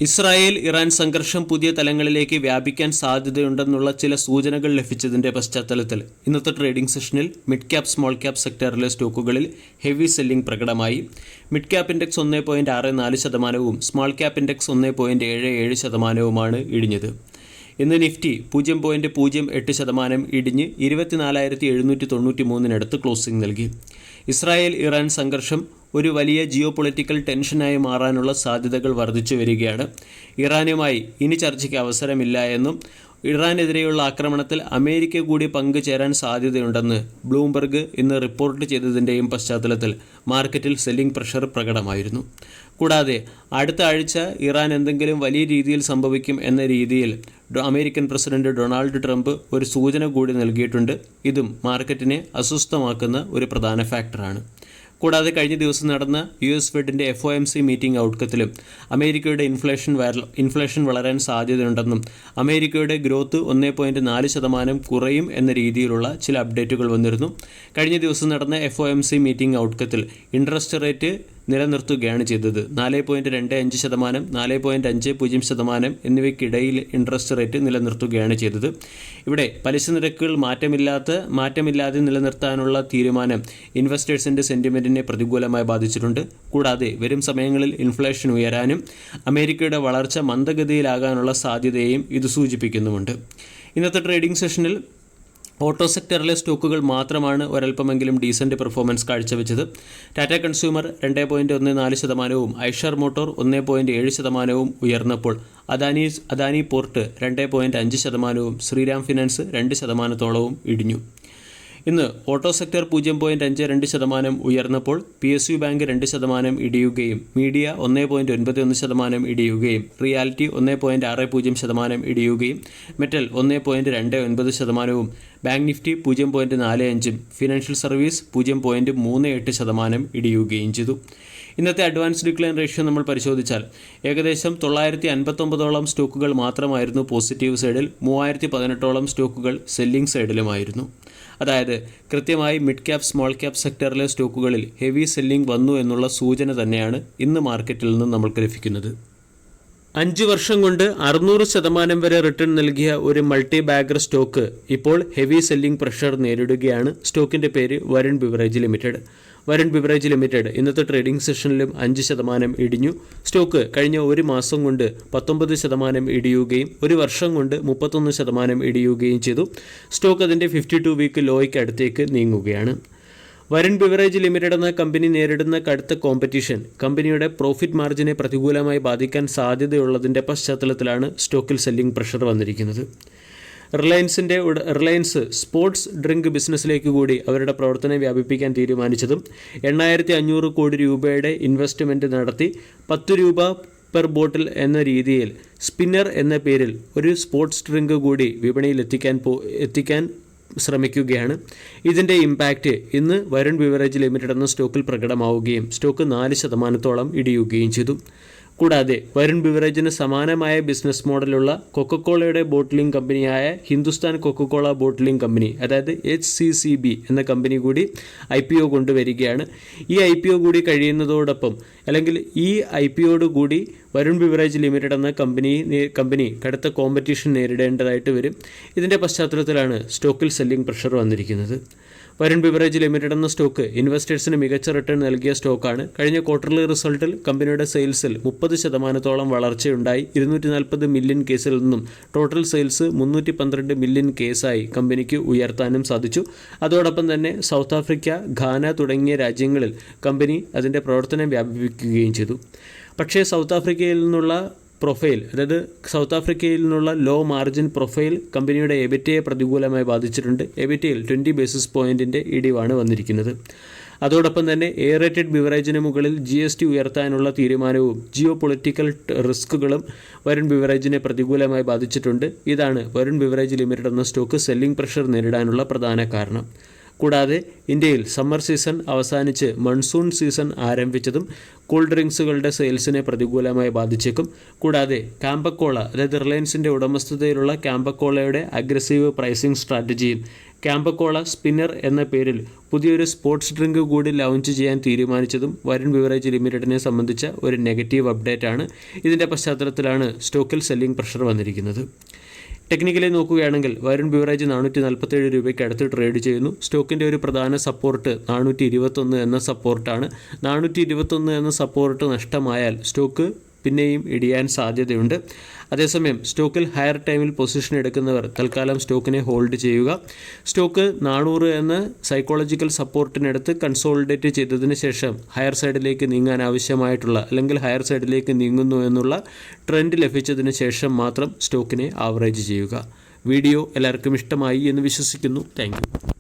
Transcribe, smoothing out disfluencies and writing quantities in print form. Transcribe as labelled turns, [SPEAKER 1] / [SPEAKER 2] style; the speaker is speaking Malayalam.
[SPEAKER 1] ഇസ്രായേൽ ഇറാൻ സംഘർഷം പുതിയ തലങ്ങളിലേക്ക് വ്യാപിക്കാൻ സാധ്യതയുണ്ടെന്നുള്ള ചില സൂചനകൾ ലഭിച്ചതിൻ്റെ പശ്ചാത്തലത്തിൽ ഇന്നത്തെ ട്രേഡിംഗ് സെഷനിൽ മിഡ് ക്യാപ് സ്മോൾ ക്യാപ് സെക്ടറിലെ സ്റ്റോക്കുകളിൽ ഹെവി സെല്ലിംഗ് പ്രകടമായി. Mid cap index 1.64%, small cap index 1.77%മാണ് ഇടിഞ്ഞത്. ഇന്ന് നിഫ്റ്റി 0.08% ഇടിഞ്ഞ് 24,793 ക്ലോസിംഗ് നൽകി. ഇസ്രായേൽ ഇറാൻ സംഘർഷം ഒരു വലിയ ജിയോ പൊളിറ്റിക്കൽ ടെൻഷനായി മാറാനുള്ള സാധ്യതകൾ വർദ്ധിച്ചു വരികയാണ്. ഇറാനുമായി ഇനി ചർച്ചയ്ക്ക് അവസരമില്ല എന്നും ഇറാനെതിരെയുള്ള ആക്രമണത്തിൽ അമേരിക്ക കൂടി പങ്കുചേരാൻ സാധ്യതയുണ്ടെന്ന് ബ്ലൂംബർഗ് ഇന്ന് റിപ്പോർട്ട് ചെയ്തതിൻ്റെയും പശ്ചാത്തലത്തിൽ മാർക്കറ്റിൽ സെല്ലിംഗ് പ്രഷർ പ്രകടമായിരുന്നു. കൂടാതെ അടുത്ത ആഴ്ച ഇറാൻ എന്തെങ്കിലും വലിയ രീതിയിൽ സംഭവിക്കും എന്ന രീതിയിൽ അമേരിക്കൻ പ്രസിഡന്റ് ഡൊണാൾഡ് ട്രംപ് ഒരു സൂചന കൂടി നൽകിയിട്ടുണ്ട്. ഇതും മാർക്കറ്റിനെ അസ്വസ്ഥമാക്കുന്ന ഒരു പ്രധാന ഫാക്ടറാണ്. കൂടാതെ കഴിഞ്ഞ ദിവസം നടന്ന US ഫെഡിൻ്റെ FOMC മീറ്റിംഗ് ഔട്ട്കത്തിലും അമേരിക്കയുടെ ഇൻഫ്ലേഷൻ വളരാൻ സാധ്യതയുണ്ടെന്നും അമേരിക്കയുടെ ഗ്രോത്ത് 1.4% കുറയും എന്ന രീതിയിലുള്ള ചില അപ്ഡേറ്റുകൾ വന്നിരുന്നു. കഴിഞ്ഞ ദിവസം നടന്ന FOMC മീറ്റിംഗ് ഔട്ട്കത്തിൽ ഇൻട്രസ്റ്റ് റേറ്റ് നിലനിർത്തുകയാണ് ചെയ്തത്. 4.25%, 4.50% എന്നിവയ്ക്കിടയിൽ ഇൻട്രസ്റ്റ് റേറ്റ് നിലനിർത്തുകയാണ് ചെയ്തത്. ഇവിടെ പലിശ നിരക്കുകൾ മാറ്റമില്ലാതെ നിലനിർത്താനുള്ള തീരുമാനം ഇൻവെസ്റ്റേഴ്സിൻ്റെ സെൻറ്റിമെൻറ്റിനെ പ്രതികൂലമായി ബാധിച്ചിട്ടുണ്ട്. കൂടാതെ വരും സമയങ്ങളിൽ ഇൻഫ്ലേഷൻ ഉയരാനും അമേരിക്കയുടെ വളർച്ച മന്ദഗതിയിലാകാനുള്ള സാധ്യതയെയും ഇത് സൂചിപ്പിക്കുന്നുമുണ്ട്. ഇന്നത്തെ ട്രേഡിംഗ് സെഷനിൽ ഓട്ടോ സെക്ടറിലെ സ്റ്റോക്കുകൾ മാത്രമാണ് ഒരൽപ്പമെങ്കിലും ഡീസൻറ്റ് പെർഫോമൻസ് കാഴ്ചവെച്ചത്. ടാറ്റ കൺസ്യൂമർ 2.14%, ഐഷർ മോട്ടോർ 1.7% ഉയർന്നപ്പോൾ അദാനി പോർട്ട് 2.5%, ശ്രീരാം ഫിനാൻസ് 2% ഇടിഞ്ഞു. ഇന്ന് ഓട്ടോ സെക്ടർ 0.52% ഉയർന്നപ്പോൾ PSU ബാങ്ക് 2% ഇടിയുകയും മീഡിയ 1.91% ഇടിയുകയും റിയാലിറ്റി 1.60% ഇടിയുകയും metal 1.29%, bank Nifty 0.45%, financial service 0.38% ഇടിയുകയും ചെയ്തു. ഇന്നത്തെ അഡ്വാൻസ് ഡിക്ലൈൻ റേഷ്യോ നമ്മൾ പരിശോധിച്ചാൽ ഏകദേശം 959 സ്റ്റോക്കുകൾ മാത്രമായിരുന്നു പോസിറ്റീവ് സൈഡിൽ, 3018 സ്റ്റോക്കുകൾ സെല്ലിംഗ് സൈഡിലുമായിരുന്നു. അതായത് കൃത്യമായി മിഡ് ക്യാപ് സ്മോൾ ക്യാപ് സെക്ടറിലെ സ്റ്റോക്കുകളിൽ ഹെവി സെല്ലിംഗ് വന്നു എന്നുള്ള സൂചന തന്നെയാണ് ഇന്ന് മാർക്കറ്റിൽ നിന്ന് നമ്മൾക്ക് ലഭിക്കുന്നത്. 5 വർഷം കൊണ്ട് 600% വരെ റിട്ടേൺ നൽകിയ ഒരു മൾട്ടി ബാഗർ സ്റ്റോക്ക് ഇപ്പോൾ ഹെവി സെല്ലിംഗ് പ്രഷർ നേരിടുകയാണ്. സ്റ്റോക്കിൻ്റെ പേര് Varun beverage limited. Varun beverage limited ഇന്നത്തെ ട്രേഡിംഗ് സെഷനിലും 5% ഇടിഞ്ഞു. സ്റ്റോക്ക് കഴിഞ്ഞ ഒരു മാസം കൊണ്ട് 19% ഇടിയുകയും ഒരു വർഷം കൊണ്ട് 31% ഇടിയുകയും ചെയ്തു. സ്റ്റോക്ക് അതിൻ്റെ 52 വീക്ക് ലോയ്ക്ക് അടുത്തേക്ക് നീങ്ങുകയാണ്. വരുൺ ബിവറേജ് ലിമിറ്റഡ് എന്ന കമ്പനി നേരിടുന്ന കടുത്ത കോമ്പറ്റീഷൻ കമ്പനിയുടെ പ്രോഫിറ്റ് മാർജിനെ പ്രതികൂലമായി ബാധിക്കാൻ സാധ്യതയുള്ളതിൻ്റെ പശ്ചാത്തലത്തിലാണ് സ്റ്റോക്കിൽ സെല്ലിംഗ് പ്രഷർ വന്നിരിക്കുന്നത്. റിലയൻസ് സ്പോർട്സ് ഡ്രിങ്ക് ബിസിനസ്സിലേക്ക് കൂടി അവരുടെ പ്രവർത്തനം വ്യാപിപ്പിക്കാൻ തീരുമാനിച്ചതും 8500 കോടി രൂപയുടെ ഇൻവെസ്റ്റ്മെൻറ്റ് നടത്തി 10 രൂപ പെർ ബോട്ടിൽ എന്ന രീതിയിൽ സ്പിന്നർ എന്ന പേരിൽ ഒരു സ്പോർട്സ് ഡ്രിങ്ക് കൂടി വിപണിയിൽ എത്തിക്കാൻ ശ്രമിക്കുകയാണ്. ഇതിൻ്റെ ഇമ്പാക്റ്റ് ഇന്ന് വരുൺ ബിവറേജ് ലിമിറ്റഡ് എന്ന സ്റ്റോക്കിൽ പ്രകടമാവുകയും സ്റ്റോക്ക് 4% ഇടിയുകയും ചെയ്തു. കൂടാതെ വരുൺ ബിവറേജിന് സമാനമായ ബിസിനസ് മോഡലുള്ള കൊക്കക്കോളയുടെ ബോട്ടിലിംഗ് കമ്പനിയായ ഹിന്ദുസ്ഥാൻ കൊക്കക്കോള ബോട്ടിലിംഗ് കമ്പനി, അതായത് HCCB എന്ന കമ്പനി കൂടി IPO കൊണ്ടുവരികയാണ്. ഈ IPO കൂടി കഴിയുന്നതോടൊപ്പം അല്ലെങ്കിൽ ഈ IPOയോട് കൂടി വരുൺ ബിവറേജ് ലിമിറ്റഡ് എന്ന കമ്പനി കടുത്ത കോമ്പറ്റീഷൻ നേരിടേണ്ടതായിട്ട് വരും. ഇതിൻ്റെ പശ്ചാത്തലത്തിലാണ് സ്റ്റോക്കിൽ സെല്ലിംഗ് പ്രഷർ വന്നിരിക്കുന്നത്. വരുൺ ബിവറേജ് ലിമിറ്റഡ് എന്ന സ്റ്റോക്ക് ഇൻവെസ്റ്റേഴ്സിന് മികച്ച റിട്ടേൺ നൽകിയ സ്റ്റോക്കാണ്. കഴിഞ്ഞ ക്വാർട്ടർലി റിസൾട്ടിൽ കമ്പനിയുടെ സെയിൽസിൽ 30% വളർച്ചയുണ്ടായി. 240 മില്യൺ കേസിൽ നിന്നും ടോട്ടൽ സെയിൽസ് 312 മില്യൺ കേസായി കമ്പനിക്ക് ഉയർത്താനും സാധിച്ചു. അതോടൊപ്പം തന്നെ സൗത്ത് ആഫ്രിക്ക, ഘാന തുടങ്ങിയ രാജ്യങ്ങളിൽ കമ്പനി അതിൻ്റെ പ്രവർത്തനം വ്യാപിപ്പിക്കുകയും ചെയ്തു. പക്ഷേ സൗത്ത് ആഫ്രിക്കയിൽ നിന്നുള്ള ലോ മാർജിൻ പ്രൊഫൈൽ കമ്പനിയുടെ എബിറ്റയെ പ്രതികൂലമായി ബാധിച്ചിട്ടുണ്ട്. എബിറ്റയിൽ 20 ബേസിസ് പോയിൻറ്റിൻ്റെ ഇടിവാണ് വന്നിരിക്കുന്നത്. അതോടൊപ്പം തന്നെ എയറേറ്റഡ് ബിവറേജിന് മുകളിൽ GST ഉയർത്താനുള്ള തീരുമാനവും ജിയോ പൊളിറ്റിക്കൽ റിസ്കുകളും വരുൺ ബിവറേജിനെ പ്രതികൂലമായി ബാധിച്ചിട്ടുണ്ട്. ഇതാണ് വരുൺ ബിവറേജ് ലിമിറ്റഡ് എന്ന സ്റ്റോക്ക് സെല്ലിംഗ് പ്രഷർ നേരിടാനുള്ള പ്രധാന കാരണം. കൂടാതെ ഇന്ത്യയിൽ സമ്മർ സീസൺ അവസാനിച്ച് മൺസൂൺ സീസൺ ആരംഭിച്ചതും കൂൾ ഡ്രിങ്ക്സുകളുടെ സെയിൽസിനെ പ്രതികൂലമായി ബാധിച്ചേക്കും. കൂടാതെ കാമ്പക്കോള, അതായത് റിലയൻസിൻ്റെ ഉടമസ്ഥതയിലുള്ള കാമ്പക്കോളയുടെ അഗ്രസീവ് പ്രൈസിംഗ് സ്ട്രാറ്റജിയും ക്യാമ്പക്കോള സ്പിന്നർ എന്ന പേരിൽ പുതിയൊരു സ്പോർട്സ് ഡ്രിങ്ക് കൂടി ലോഞ്ച് ചെയ്യാൻ തീരുമാനിച്ചതും വരുൺ ബിവറേജ് ലിമിറ്റഡിനെ സംബന്ധിച്ച ഒരു നെഗറ്റീവ് അപ്ഡേറ്റ് ആണ്. ഇതിൻ്റെ പശ്ചാത്തലത്തിലാണ് സ്റ്റോക്കിൽ സെല്ലിംഗ് പ്രഷർ വന്നിരിക്കുന്നത്. ടെക്നിക്കലി നോക്കുകയാണെങ്കിൽ വരുൺ ബിവറേജ് 447 രൂപയ്ക്ക് അടുത്ത് ട്രേഡ് ചെയ്യുന്നു. സ്റ്റോക്കിൻ്റെ ഒരു പ്രധാന സപ്പോർട്ട് 421 എന്ന സപ്പോർട്ടാണ്. 421 എന്ന സപ്പോർട്ട് നഷ്ടമായാൽ സ്റ്റോക്ക് പിന്നെയും ഇടിയാൻ സാധ്യതയുണ്ട്. അതേസമയം സ്റ്റോക്കിൽ ഹയർ ടൈമിൽ പൊസിഷൻ എടുക്കുന്നവർ തൽക്കാലം സ്റ്റോക്കിനെ ഹോൾഡ് ചെയ്യുക. സ്റ്റോക്ക് 400 എന്ന സൈക്കോളജിക്കൽ സപ്പോർട്ടിനടുത്ത് കൺസോളിഡേറ്റ് ചെയ്തതിന് ശേഷം ഹയർ സൈഡിലേക്ക് നീങ്ങാൻ ആവശ്യമായിട്ടുള്ള അല്ലെങ്കിൽ ഹയർ സൈഡിലേക്ക് നീങ്ങുന്നു എന്നുള്ള ട്രെൻഡ് ലഭിച്ചതിന് ശേഷം മാത്രം സ്റ്റോക്കിനെ ആവറേജ് ചെയ്യുക. വീഡിയോ എല്ലാവർക്കും ഇഷ്ടമായി എന്ന് വിശ്വസിക്കുന്നു. Thank you.